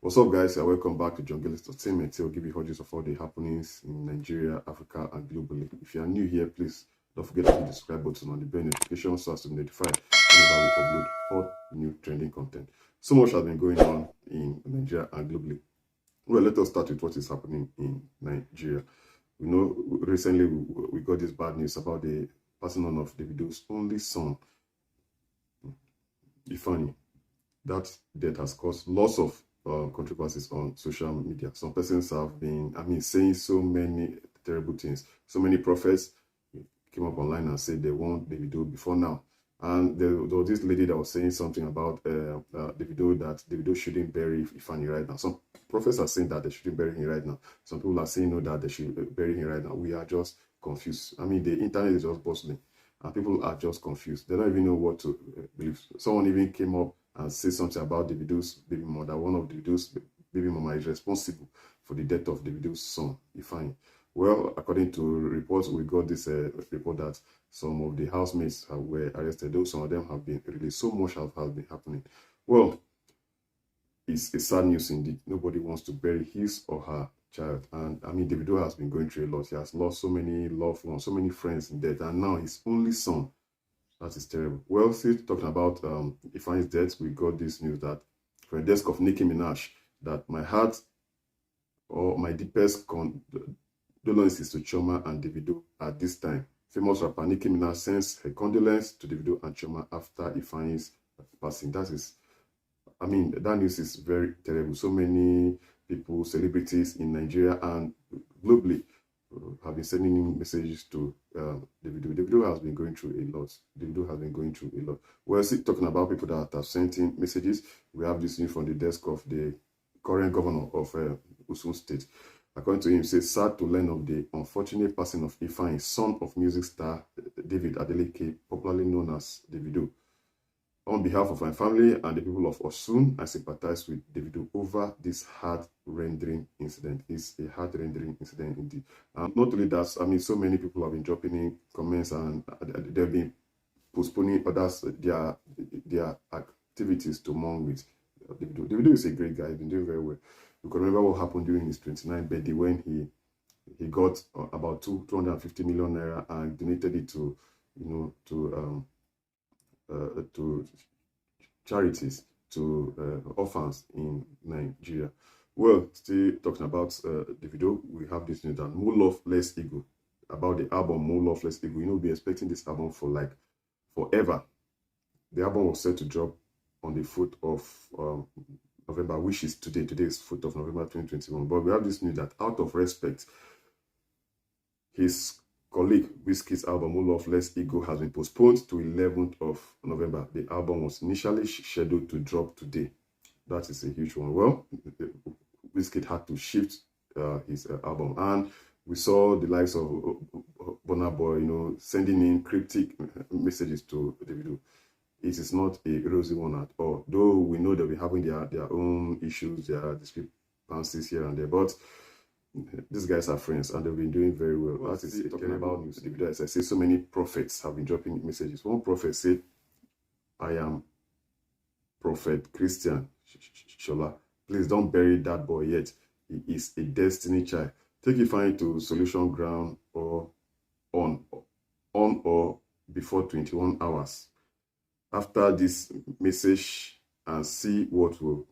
What's up, guys? Welcome back to Jungle Entertainment. I'll give you hundreds of all the happenings in Nigeria, Africa, and globally. If you are new here, please don't forget to hit the subscribe button on the bell notification so as to be notified whenever we upload hot new trending content. So much has been going on in Nigeria and globally. Well, let us start with what is happening in Nigeria. We know recently we got this bad news about the passing on of Davido's only son, Ifeanyi. That death has caused lots of controversies on social media. Some persons have been, saying so many terrible things. So many prophets came up online and said they want Davido before now. And there was this lady that was saying something about Davido, that Davido shouldn't bury Ifeanyi right now. Some prophets are saying that they shouldn't bury him right now. Some people are saying no, that they should bury him right now. We are just confused. The internet is just bustling and people are just confused. They don't even know what to believe. Someone even came up and say something about Davido's baby mother. One of Davido's baby mama is responsible for the death of Davido's son, Ifeanyi. Well, according to reports, we got this report that some of the housemates were arrested, though some of them have been released. So much has been happening. Well, it's a sad news indeed. Nobody wants to bury his or her child. And Davido has been going through a lot. He has lost so many loved ones, so many friends in death, and now his only son. That is terrible. Well, still talking about Ifeanyi's death, we got this news that from the desk of Nicki Minaj, that my heart or my deepest condolences to Chioma and Davido at this time. Famous rapper Nicki Minaj sends her condolence to Davido and Chioma after Ifeanyi's passing. That news is very terrible. So many people, celebrities in Nigeria and globally, have been sending in messages to Davido. Davido has been going through a lot. We're still talking about people that have sent in messages. We have this news from the desk of the current governor of Osun State. According to him, he says, sad to learn of the unfortunate passing of Ifeanyi, son of music star David Adeleke, popularly known as Davido. On behalf of my family and the people of Osun, I sympathize with Davido over this heart-rendering incident. It's a heart-rendering incident indeed. Not only that, so many people have been dropping in comments and they've been postponing others their activities to mourn with Davido. Davido is a great guy. He's been doing very well. You can remember what happened during his 29th birthday when he got about 250 million naira and donated it to charities, to orphans in Nigeria. Well, still talking about Davido, we have this news that More Love, Less Ego, about the album More Love, Less Ego. We'll be expecting this album for like forever. The album was set to drop on the 4th of November, which is today. Today is 4th of November 2021. But we have this news that out of respect, his colleague Wizkid's album More Love, Less Ego has been postponed to 11th of November. The album was initially scheduled to drop today. That is a huge one. Well, Wizkid had to shift his album, and we saw the likes of Burnaboy, sending in cryptic messages to Davido. It is not a rosy one at all, though we know that we're having their own issues, their discrepancies here and there, but these guys are friends and they've been doing very well. That is talking about news. As I say, so many prophets have been dropping messages. One prophet said, I am Prophet Christian Shola. Please don't bury that boy yet. He is a destiny child. Take Ifeanyi to solution ground or on or before 21 hours. After this message and see what will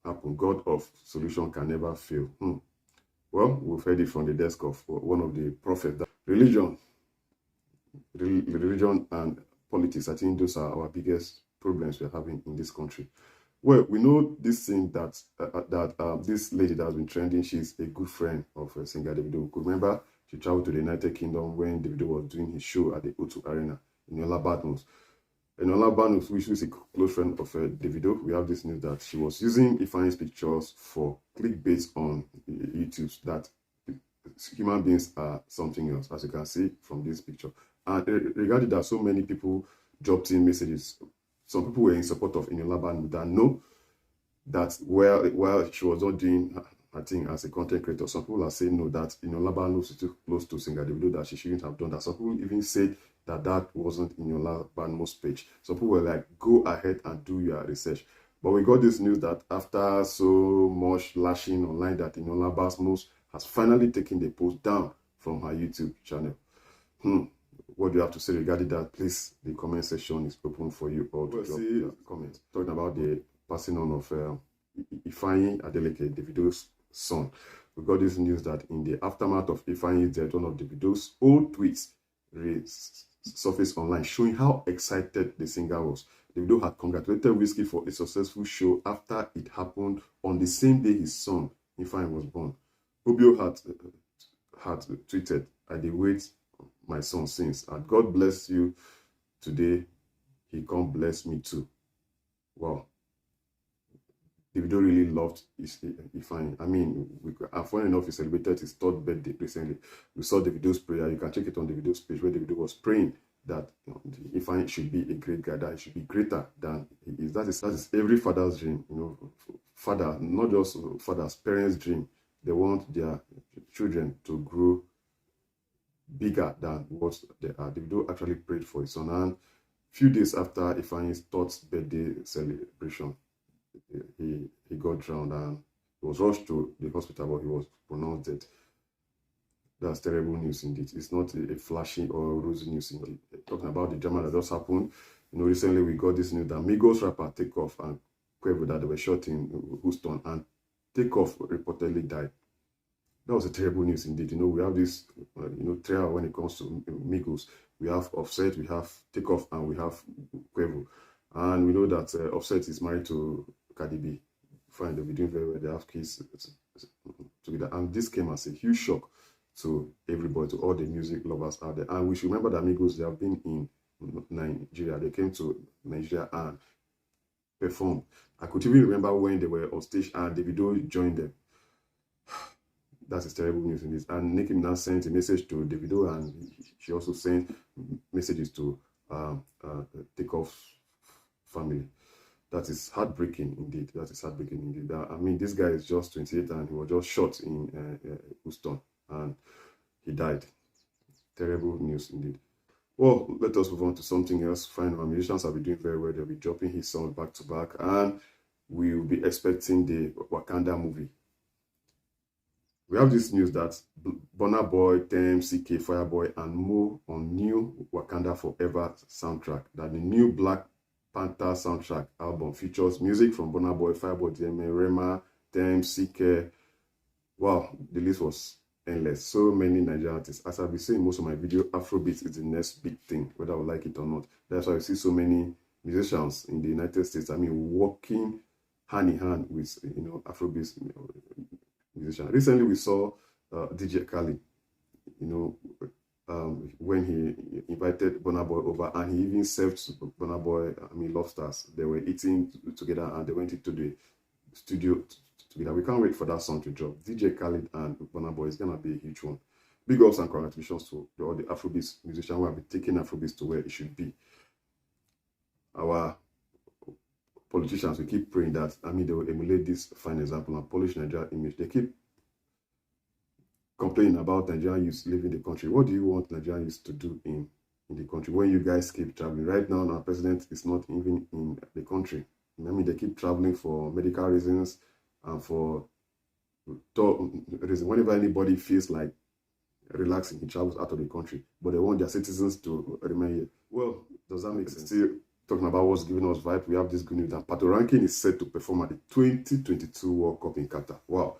happen. God of solution can never fail. Well, we've heard it from the desk of one of the prophets. That religion and politics, I think those are our biggest problems we're having in this country. Well, we know this thing that this lady that has been trending, she's a good friend of singer Davido. You could remember she traveled to the United Kingdom when Davido was doing his show at the O2 Arena in Yola Badmus. Enola Banus, which is a close friend of Davido, we have this news that she was using Ifeanyi's pictures for clickbait on YouTube, that human beings are something else, as you can see from this picture. And regarding that, so many people dropped in messages. Some people were in support of Enola Banus that know that while she was not doing her thing as a content creator, some people are saying no, that Enola Banus is too close to singer Davido, that she shouldn't have done that. Some people even said that wasn't in your Banus page. Some people were like, go ahead and do your research. But we got this news that after so much lashing online that Inola Basmos has finally taken the post down from her YouTube channel. What do you have to say regarding that? Please, the comment section is open for you all to drop your comments. Talking about the passing on of Ifeanyi Adeleke, Davido's son. We got this news that in the aftermath of Ifeanyi's death, one of Davido's old tweets surfaced online showing how excited the singer was. Davido had congratulated Wizkid for a successful show after it happened on the same day his son, Ifeanyi, was born. Obio had tweeted, "I did wait my son since, and God bless you today, he come bless me too." Wow. Davido really loved Ifeanyi. I mean, funny enough, he celebrated his 3rd birthday recently. We saw Davido's prayer. You can check it on Davido's page where Davido was praying that Ifeanyi should be a great guy, that he should be greater than he is. That is every father's dream. Father, not just fathers, parents' dream. They want their children to grow bigger than what they are. Davido actually prayed for his son, and a few days after Ifeanyi's 3rd birthday celebration, he got drowned and he was rushed to the hospital, but he was pronounced dead. That's terrible news indeed. It's not a flashy or rosy news indeed. Talking about the drama that just happened, recently we got this news that Migos rapper Takeoff and Quavo, that they were shot in Houston, and Takeoff reportedly died. That was a terrible news indeed. We have this, trial when it comes to Migos. We have Offset, we have Takeoff, and we have Quavo. And we know that Offset is married to Cardi B. Fine, they'll be doing very well. They have kids together. And this came as a huge shock to everybody, to all the music lovers out there. And we should remember that Migos, they have been in Nigeria. They came to Nigeria and performed. I could even remember when they were on stage and Davido joined them. That's a terrible news in this. And Nicki Minaj sent a message to Davido, and she also sent messages to Takeoff's family. That is heartbreaking indeed. That is heartbreaking indeed. I mean, this guy is just 28 and he was just shot in Houston and he died. Terrible news indeed. Well, let us move on to something else. Fine, our musicians have been doing very well. They'll be dropping his songs back to back, and we will be expecting the Wakanda movie. We have this news that Burna Boy, Tem, CK, Fireboy, and Mo on new Wakanda Forever soundtrack. That the new Black Panther soundtrack album features music from Burna Boy, Fireboy, DMA, Rema, Tem, CK. Wow, the list was endless. So many Nigerian artists. As I've been saying in most of my video, Afrobeat is the next big thing, whether I like it or not. That's why I see so many musicians in the United States, working hand in hand with, Afrobeat musicians. Recently, we saw DJ Khaled, when he invited Burna Boy over, and he even served Burna Boy, lobsters. They were eating together and they went into the studio together. We can't wait for that song to drop. DJ Khaled and Burna Boy is going to be a huge one. Big ups and congratulations to all the Afrobeat musicians who have been taking Afrobeat to where it should be. Our politicians, we keep praying that, they will emulate this fine example and polish Nigeria image. They keep complaining about Nigerian youth leaving the country. What do you want Nigerian youth to do in the country when you guys keep traveling? Right now, our president is not even in the country. They keep traveling for medical reasons and for reasons. Whenever anybody feels like relaxing, he travels out of the country. But they want their citizens to remain here. Well, does that make sense? Still talking about what's giving us vibe, we have this good news that Patoranking is set to perform at the 2022 World Cup in Qatar. Wow.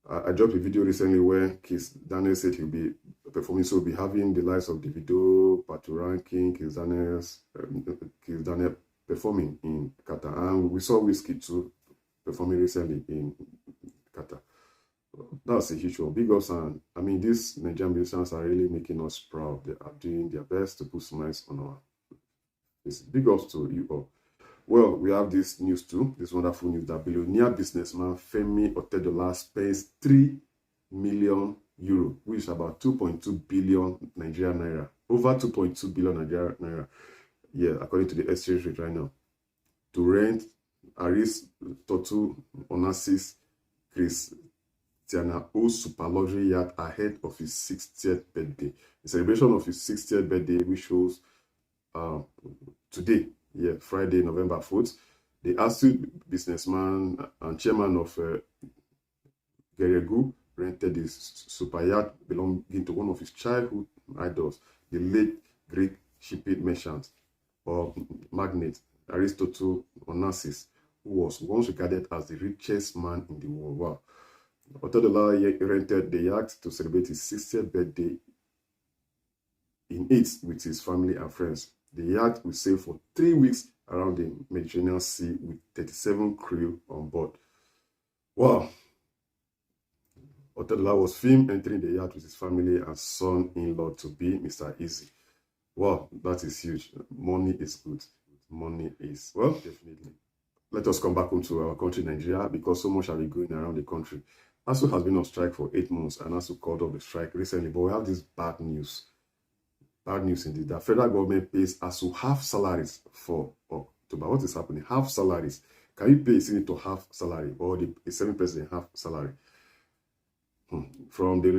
I dropped a video recently where Kiss Daniel said he'll be performing, so we'll be having the likes of Davido, Patoranking, Kiss Daniel performing in Qatar. And we saw Wizkid too performing recently in Qatar. That's a huge one. Big ups, and these Nigerian musicians are really making us proud. They are doing their best to put smiles on our faces. Big ups to you all. Well, we have this news too, this wonderful news that billionaire businessman Femi Otedola spends 3 million euro, which is about 2.2 billion Nigerian naira. Over 2.2 billion Nigerian naira. Yeah, according to the exchange rate right now. To rent Aris Totu Onassis Christiana O super luxury yacht ahead of his 60th birthday. The celebration of his 60th birthday, which shows today, Friday, November 4th, The ASU businessman and chairman of Geregu rented this super yacht belonging to one of his childhood idols, the late Greek shipping merchant or magnate Aristotle Onassis, who was once regarded as the richest man in the world. Wow. Otedola rented the yacht to celebrate his 60th birthday in it with his family and friends. The yacht will sail for 3 weeks around the Mediterranean Sea with 37 crew on board. Wow. Otedola was filmed entering the yacht with his family and son-in-law to be Mr. Easy. Wow, that is huge. Money is good. Money is, well, definitely. Let us come back home to our country, Nigeria, because so much has been going around the country. ASU has been on strike for 8 months, and ASU called off the strike recently, but we have this bad news. Bad news indeed. The federal government pays ASU half salaries for October. What is happening? Half salaries. Can you pay a senator half salary or the Senate president half salary? From the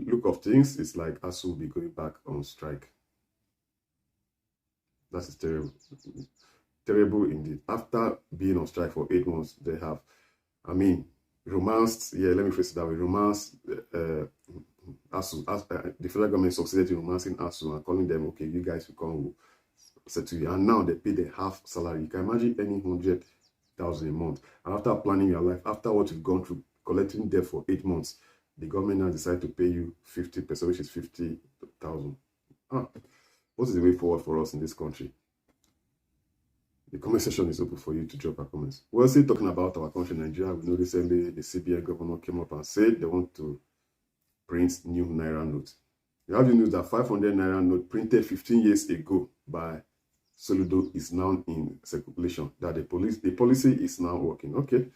look of things, it's like ASU will be going back on strike. That is terrible. Terrible indeed. After being on strike for 8 months, they have, romanced, let me phrase it that way, romanced ASU. The federal government succeeded in romancing ASU and calling them, okay, you guys will come settle you. And now they pay the half salary. You can imagine earning 100,000 a month. And after planning your life, after what you've gone through, collecting debt for 8 months, the government now decide to pay you 50%, which is 50,000. What is the way forward for us in this country? The comment section is open for you to drop your comments. We're still talking about our country, Nigeria. We know recently the CBN governor came up and said they want to print new Naira notes. You have the news that 500 Naira note printed 15 years ago by Soludo is now in circulation. That the policy is now working. Okay.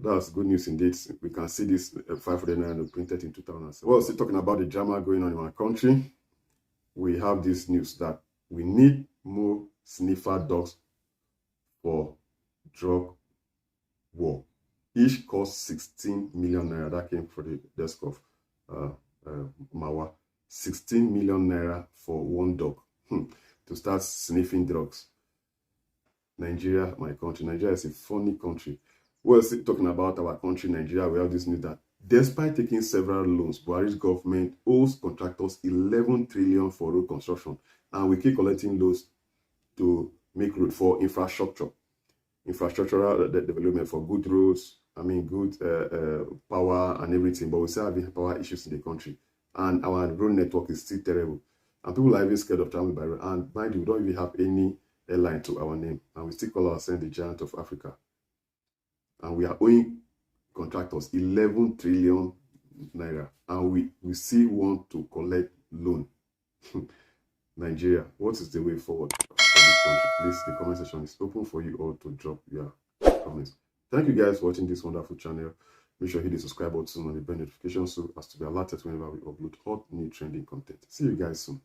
That's good news indeed. We can see this 500 Naira note printed in 2007. Well, still talking about the drama going on in our country. We have this news that we need more sniffer dogs for drug war. Each cost 16 million naira. That came from the desk of Mawa. 16 million naira for one dog to start sniffing drugs. Nigeria, my country. Nigeria is a funny country. We're still talking about our country, Nigeria. We have this news that despite taking several loans, Buhari's government owes contractors 11 trillion for road construction, and we keep collecting loans to make road for infrastructural development, for good roads, good power and everything, but we still have power issues in the country, and our road network is still terrible, and people are even scared of traveling by road. And mind you, we don't even have any airline to our name, and we still call ourselves the giant of Africa, and we are owing contractors 11 trillion naira, and we still want to collect loan. Nigeria, what is the way forward for this country? Please, the comment section is open for you all to drop your comments. Thank you guys for watching this wonderful channel. Make sure you hit the subscribe button and the bell notification so as to be alerted whenever we upload hot new trending content. See you guys soon.